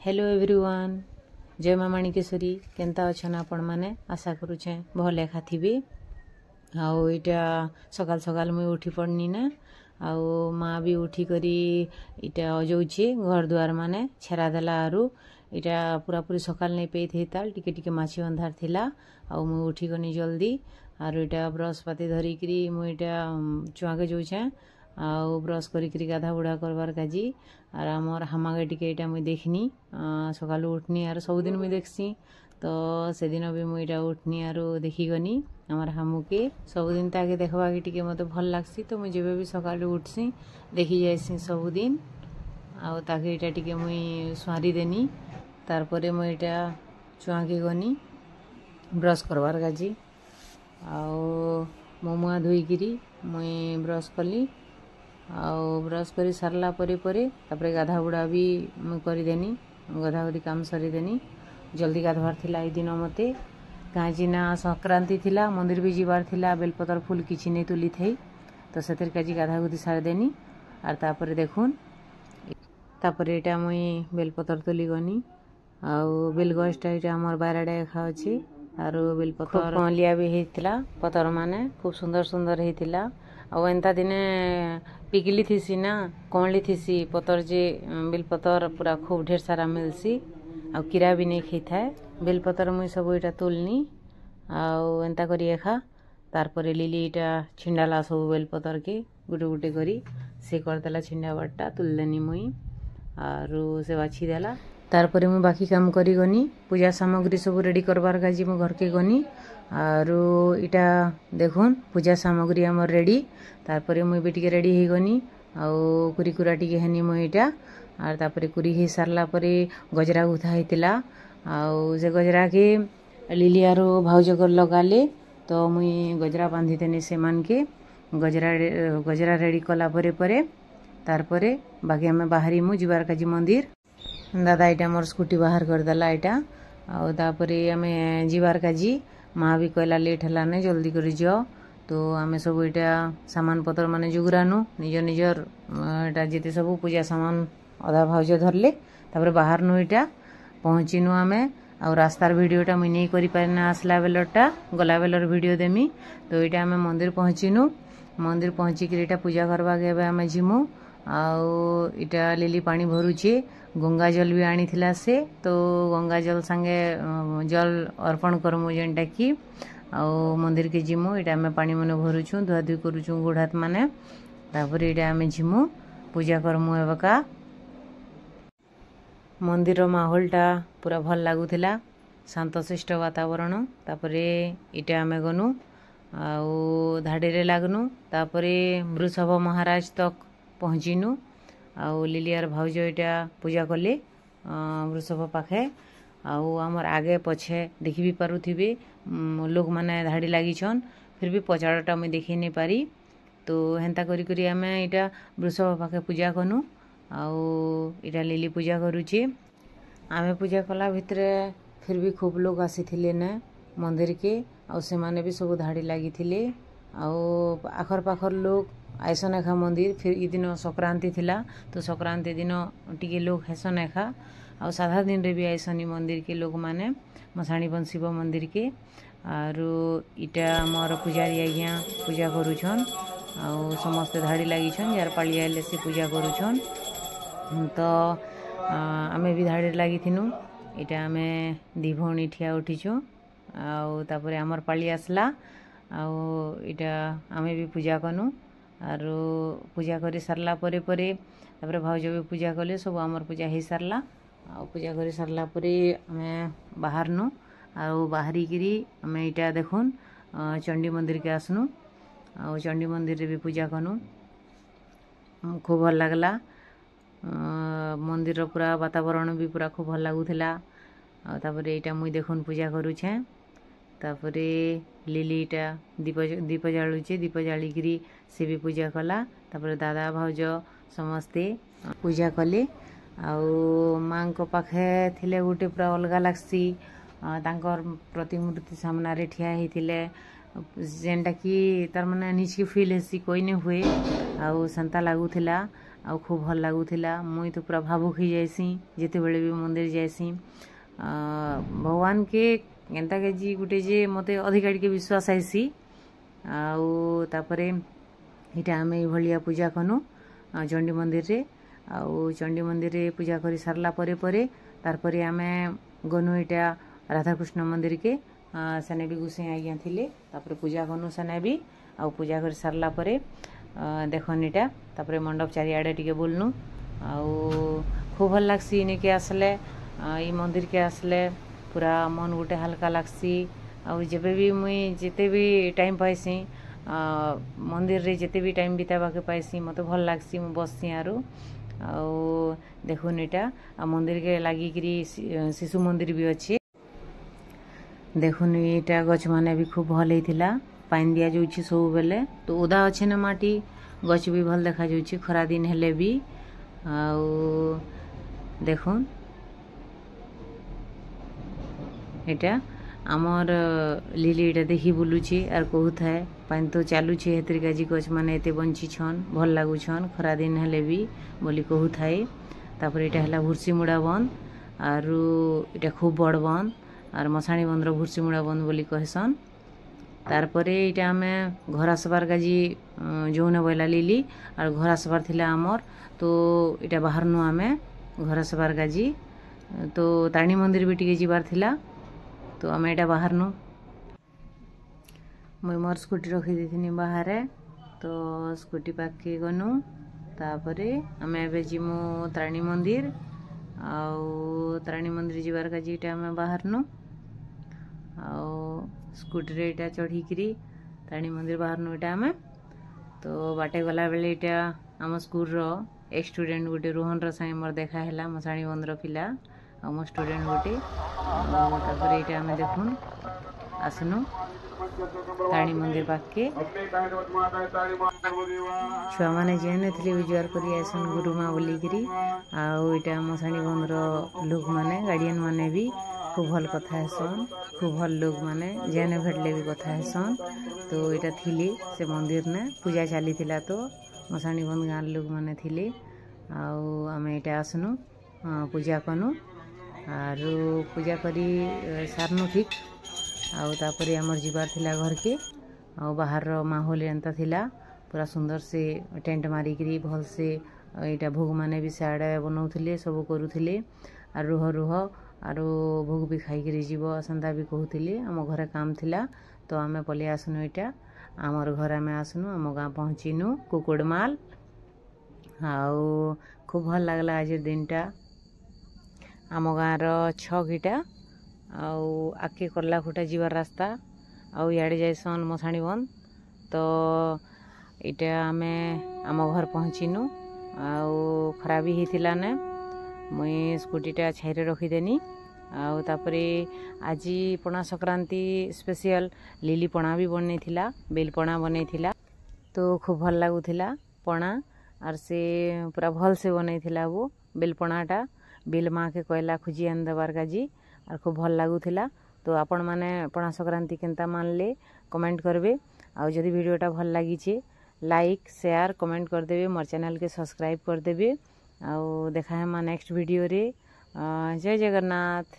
Hello everyone जय माँ माणिकेश्वरी केनता अच्छा आपण मैंने आशा करुचे भल लेखा थी आईटा सकाल सकाल मुई उठी पड़नी ना आउ माँ भी उठी करी इटा अजौचे घर द्वार माने छेरा देला आरु इटा पूरा पूरी सकाल नहीं पे थे ताल टिके टिके माछी अंधार थिला आउ मुई उठी गनी जल्दी आरु इटा ब्रश पाती धरिकरी मुई इटा चुआके जोछे आउ ब्रश करी गाधा बुढ़ा करवार काजी आर आमर हामागे टिके इटा मुई देखनी सकाल उठनी आर सबुदिन मुई देखसी तो से दिन भी मुई इटा उठनी आरु देखी गनी आमर हामुके सबुदिन ताके देखबा के टिके मते भल लागसी तो मुई जेबे भी सकाल उठसी देखी जायसी सबुदिन आउ ताके इटा टिके मुई स्वारी देनी तार परे मुई इटा चुआके गनी ब्रश करवार काजी आउ मुआ धोईकरी मुई ब्रश कली आउ ब्रश करी सारला परे परे तापरे गाधा बुढ़ा भी मुई करदेनी गधा गधी काम सरीदेनी जल्दी गाधवार थिला ए दिन मते काजी ना संक्रांति थिला मंदिर भी जीवार थिला बेलपतर फूल किछि नहीं तुली थई तो सेतिर काजी गाधा गधी सारदेनी आर तापरे देखुन तापरे एटा मुई बेलपतर तुली गनी आउ बेलगछटा एटा हमर बाराडा खा अछि आरो बेलपतर कमलिया भी हेतिला पतर माने खूब सुंदर सुंदर हेतिला आउ एंता दिने पिगली थीसी ना कमली थीसी पतर जे बेलपतर पूरा खूब ढेर सारा मिलसी आउ कीड़ा भी नहीं खाई थाए बेलपतर मुई सब इटा तुलनी आउ एंता करी एखा तार परे लिली इटा छिंडाला सब बेलपतर के गुटे गुटे करी से करदेला छिंडा बाटा तुलदेनी मुई आरु से बाछी देला तार परे मुई बाकी काम करी गनी पूजा सामग्री सब रेडी करबार काजी मु घर के गनी आरु इटा देखुन पूजा सामग्री हमर रेडी तार परे मुई भी टिके रेडी हे गनी आउ कुरी कुरा टिके हेनी मुई इटा आर तापरे कुरी हे सारला परे गजरा गुथा हेतिला आउ से गजरा के लिली आरो भाउज कर लगाले तो मुई गजरा बांधी देनी से मान के गजरा रेडी कला परे परे तार परे बाकी हमें बाहरी मु जीवार काजी मंदिर दादा इटा मोर स्कूटी बाहर कर देला इटा आउ तापरे हमें जीवार काजी माँ भी कहला लेट है ना जल्दी कर जाओ तो आम सब इटा सामान पतर माने जुगरानु निज निजर इटा जिते सब पूजा सामान अधा भाउज धरले तापर बाहर नु इटा पहुँचीनु आमे आउ रास्तार वीडियोटा मुई नहीं करि पारिना आसला बेलटा गला बेलर वीडियो देमी तो इटा आमे मंदिर पहुँची कि इटा पूजा करवा के आमे जिमु आउ इटा लिली पानी भरुचे गंगा जल भी आनी थिला से तो गंगा जल संगे जल अर्पण करमु जेनटा कि आउ मंदिर के जिमु इटा आमे पानी मने भरुछु धुआ धुई करूछु गोड़ हाथ माने तापर इटा आमे जिमु पूजा करमु एबका मंदिर माहौलटा पूरा भल लागुथिला शांतशिष्ट वातावरण तापरे इटा आमे गनु आउ धाड़ी रे लागनु तापरे वृषभ महाराज तक पहुँचीनु आउ लिलियार भाउज इटा पूजा कले वृषभ पाखे आउ आमर आगे पछे देखि भी पारुथिबे लोग माने धाड़ी लागिछन फिर भी पछाड़टा मुई देखि नहीं पारी तो हेंता करी करी आमे इटा वृषभ पाखे पूजा कनु आउ इटा लिली पूजा करूचे आमे पूजा कला भितरे फिर भी खूब लोग आसीथिले ने मंदिर के आउ से माने भी सब धाड़ी लागिथिले आउ आखर पाखर लोग आइसन एखा मंदिर फिर ई दिन संक्रांति थिला तो संक्रांति दिन टिके लोग हेसन एखा आउ साधा दिन रे भी आइसनी मंदिर के लोग माने मसाणी बन शिव मंदिर के आरु इटा मोर पुजारी आज्ञा पूजा करूछन आउ समस्त धाड़ी लागिछन यार पाली आइले से पूजा करूछन तो आमे भी धाड़ी लागिथिनु इटा आमे दी भौणी ठिया उठिछु आउ तापरे हमर पाली आसला आउ इटा आमे भी पूजा कनु आरो पूजा करी सारला परे परे तापरे भाउज भी पूजा कले सब आमर पूजा हे सारला आ पूजा करी सारला परे आमे बाहर नु आउ बाहरी गिरी आमे इटा देखुन चंडी मंदिर के आसनु आउ चंडी मंदिर रे भी पूजा कनु खूब भल लागला मंदिर पूरा वातावरण भी पूरा खूब भल लागुथिला आ तापरे इटा मुई देखुन पूजा करूछे तापरे लिली इटा दीप जालुचे दीप जालिकी से भी पूजा कला तापरे दादा भाउज समस्ते पूजा कले आउ माँ को पाखे थिले गोटे पूरा अलगा लागसी तांकर प्रतिमूर्ति सामना रे ठिया हेतिले जेनटा कि तार माने निज के फील हेसी कोई ने हुए आउ संता लागुथिला आ खूब भल लगुला मुई तो पूरा भावुक ही जाइसी जिते बड़े भी मंदिर जाइसी भगवान के एंता के जी गुटे जे मते अधिक के विश्वास आइसी आउे इटा आम ये पूजा कनु चंडी मंदिर रे चंडी मंदिर रे पूजा कर सारला तारपरे आम गनु इटा राधाकृष्ण मंदिर के सेने भी गुसे आज्ञा थिले तापर पूजा कनु सेने भी आउ पूजा कर सारला देखन इटा तापर मंडप चारिआडे टिके बोलनु आउ खूब भल लागसी इने के आसले ई मंदिर के आसले पूरा मन गोटे हल्का लागसी आउ जेबे भी मुई जिते भी टाइम पाइसी मंदिर रे जिते भी टाइम बितावा के पाइसी मते भल लागसी मु बससी आरो आउ देखुन इटा मंदिर के लागी करी शिशु मंदिर भी अच्छे देखुन इटा गछ माने भी खूब भल हेतिला पानी दिया जाउछि सब बेले तो ओदा अच्छे ना माटी गछ भी भल देखा जाउछि खरा दिन हेले भी आउ देखुन इटा आमर लिली इटा देखी बुलुछि आर कहू थाए पानी तो चालुछि हेतिर काजी गछ माने एते बंची छन भल लागु छन खरा दिन हेले भी बोली कहू थाए तापर इटा हला भुरसी मुड़ा बन आरु इटा खूब बड़ बन आर मसाणी बंदर भुरसी मुड़ा बन बोली कहसन तारपरे इटा आमे घर आसबार काजी जोने बोला लिली आर घर आसबार थिला आमर तो इटा बाहर नु आमे घर आसबार काजी तो ताणी मंदिर भी टिके जिबार थिला तो आम एटा बाहर नु मुई मोर स्कूटी रखी देथिनी बाहर तो स्कूटी पाखे गनु तापरे आमे एबे जिमु ताणी मंदिर आउ ताणी मंदिर जिबार काजी इटा आमे बाहर नु आउ स्कूटी रे इटा चढ़ी करी ताणी मंदिर बाहर नु इटा आमे तो बाटे गला बेले इटा आम स्कूल रो एक स्टूडेंट गोटे रोहन रो साई मोर देखा हैला मसाणी बंदर पिला आ मो स्टूडेंट गोटे तापर इटा आमे देखुन आसनु ताणी मंदिर पाके छुआ माने जेने थली विजुआर करी आसन गुरुमा बोली करी आउ इटा मसाणी बंदर लोक माने गार्डियन माने भी खूब भल कथा हेसन खूब भल लोग माने जेने भेटले भी कथा हेसन तो इटा थिली से मंदिर ने पूजा चली थिला तो मसाणी बंद गाँव लोग माने थिले आउ आमे इटा आसनु पूजा कनु आरु पूजा करी सारनु ठीक आउ तापरे हमर जीवार थिला घर के आउ बाहर रो माहौल एंता थिला पूरा सुंदर से टेंट मारी करी भल से इटा भोग माने भी साडे बनाउथिले सब करूथिले आर रुह रुह आरो भोग भी खाई करी जीवो असंता भी कहूथिले आम घरे काम थिला तो आमे पले आसनु इटा आमर घर आमे आसनु आम गाँ पहुँचीनु कुकुड़माल आउ खूब भल लागला आज दिनटा आम गाँ रो छक इटा आउ आके करला खुटा जीवार रास्ता आउ याडे जाइसन मसाणी बंद तो इटा आमे आम घर पहुँचीनु आउ खराब ही थिला ने मुई स्कूटीटा छाईरे रखीदेनी आउ तापरे आज पणा संक्रांति स्पेशल लिली पणा भी बनै थिला बेल पणा बनै थिला तो खूब भल लागुथिला पणा आर से पूरा भल से बनै थिला वो बेल पणाटा बेल माँ के कहला खुजी आन देवार काजी आर खूब भल लागुथिला तो आपण माने पणा संक्रांति केनता मानले कमेंट करबे आउ जदि वीडियोटा भल लागिछे लाइक शेयर कमेंट कर देबे मोर चैनल के सब्सक्राइब कर देबे आउ देखा है नेक्स्ट वीडियो रे जय जगन्नाथ।